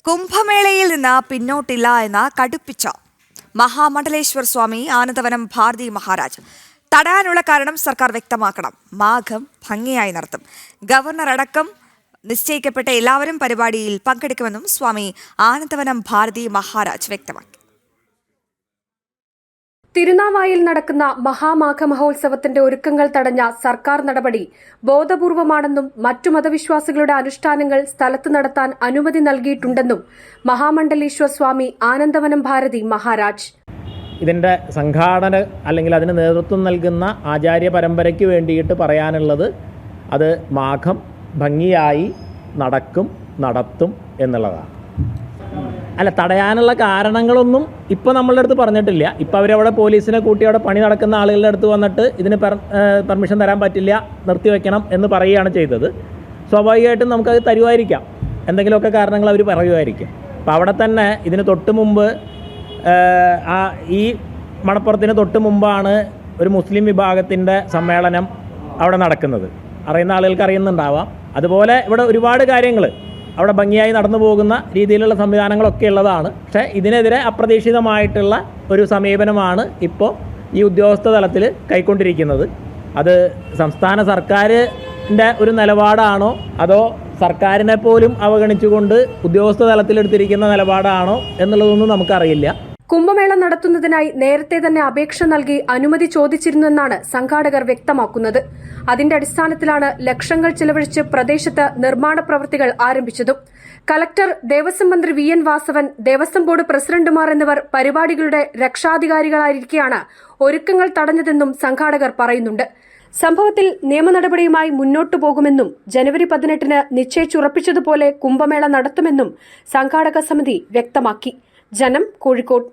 കുംഭമേളയിൽ നിന്ന് പിന്നോട്ടില്ല എന്ന കടുപ്പിച്ച മഹാമണ്ഡലേശ്വർ സ്വാമി ആനന്ദവനം ഭാരതി മഹാരാജ്. തടയാനുള്ള കാരണം സർക്കാർ വ്യക്തമാക്കണം. മാഘം ഭംഗിയായി നടത്തും. ഗവർണർ അടക്കം നിശ്ചയിക്കപ്പെട്ട എല്ലാവരും പരിപാടിയിൽ പങ്കെടുക്കുമെന്നും സ്വാമി ആനന്ദവനം ഭാരതി മഹാരാജ് വ്യക്തമാക്കി. തിരുനാവായിൽ നടക്കുന്ന മഹാമാഘ മഹോത്സവത്തിന്റെ ഒരുക്കങ്ങൾ തടഞ്ഞ സർക്കാർ നടപടി ബോധപൂർവമാണെന്നും മറ്റു മതവിശ്വാസികളുടെ അനുഷ്ഠാനങ്ങൾ സ്ഥലത്ത് നടത്താൻ അനുമതി നൽകിയിട്ടുണ്ടെന്നും മഹാമണ്ഡലേശ്വർ സ്വാമി ആനന്ദവനം ഭാരതി മഹാരാജ്. ഇതിൻ്റെ സംഘാടന അല്ലെങ്കിൽ അതിന് നേതൃത്വം നൽകുന്ന ആചാര്യ പരമ്പരയ്ക്ക് വേണ്ടിയിട്ട് പറയാനുള്ളത് അത് മാഘം ഭംഗിയായി നടത്തും എന്നുള്ളതാണ്. അല്ല, തടയാനുള്ള കാരണങ്ങളൊന്നും ഇപ്പോൾ നമ്മളുടെ അടുത്ത് പറഞ്ഞിട്ടില്ല. ഇപ്പോൾ അവരവിടെ പോലീസിനെ കൂട്ടി അവിടെ പണി നടക്കുന്ന ആളുകളുടെ അടുത്ത് വന്നിട്ട് ഇതിന് പെർമിഷൻ തരാൻ പറ്റില്ല, നിർത്തിവെക്കണം എന്ന് പറയുകയാണ് ചെയ്തത്. സ്വാഭാവികമായിട്ടും നമുക്കത് തരുമായിരിക്കാം, എന്തെങ്കിലുമൊക്കെ കാരണങ്ങൾ അവർ പറയുമായിരിക്കും. അപ്പോൾ അവിടെ തന്നെ ഇതിന് തൊട്ട് മുമ്പ് ഈ മണപ്പുറത്തിന് തൊട്ട് മുമ്പാണ് ഒരു മുസ്ലിം വിഭാഗത്തിൻ്റെ സമ്മേളനം അവിടെ നടക്കുന്നത്. അറിയുന്ന ആളുകൾക്ക് അറിയുന്നുണ്ടാവാം. അതുപോലെ ഇവിടെ ഒരുപാട് കാര്യങ്ങൾ അവിടെ ഭംഗിയായി നടന്നു പോകുന്ന രീതിയിലുള്ള സംവിധാനങ്ങളൊക്കെ ഉള്ളതാണ്. പക്ഷേ ഇതിനെതിരെ അപ്രതീക്ഷിതമായിട്ടുള്ള ഒരു സമീപനമാണ് ഇപ്പോൾ ഈ ഉദ്യോഗസ്ഥ തലത്തിൽ കൈക്കൊണ്ടിരിക്കുന്നത്. അത് സംസ്ഥാന സർക്കാരിൻ്റെ ഒരു നിലപാടാണോ അതോ സർക്കാരിനെ പോലും അവഗണിച്ചുകൊണ്ട് ഉദ്യോഗസ്ഥ തലത്തിലെടുത്തിരിക്കുന്ന നിലപാടാണോ എന്നുള്ളതൊന്നും നമുക്കറിയില്ല. കുംഭമേള നടത്തുന്നതിനായി നേരത്തെ തന്നെ അപേക്ഷ നൽകി അനുമതി ചോദിച്ചിരുന്നുവെന്നാണ് സംഘാടകർ വ്യക്തമാക്കുന്നത്. അതിന്റെ അടിസ്ഥാനത്തിലാണ് ലക്ഷങ്ങൾ ചിലവഴിച്ച് പ്രദേശത്ത് നിർമ്മാണ പ്രവൃത്തികൾ ആരംഭിച്ചതും. കലക്ടർ, ദേവസ്വം മന്ത്രി VN വാസവൻ, ദേവസ്വം ബോർഡ് പ്രസിഡന്റുമാർ എന്നിവർ പരിപാടികളുടെ രക്ഷാധികാരികളായിരിക്കെയാണ് ഒരുക്കങ്ങൾ തടഞ്ഞതെന്നും സംഘാടകർ പറയുന്നുണ്ട്. സംഭവത്തിൽ നിയമ നടപടിയുമായി മുന്നോട്ടു പോകുമെന്നും ജനുവരി 18-ന് നിശ്ചയിച്ചുറപ്പിച്ചതുപോലെ കുംഭമേള നടത്തുമെന്നും സംഘാടക സമിതി വ്യക്തമാക്കി. ജനം, കോഴിക്കോട്.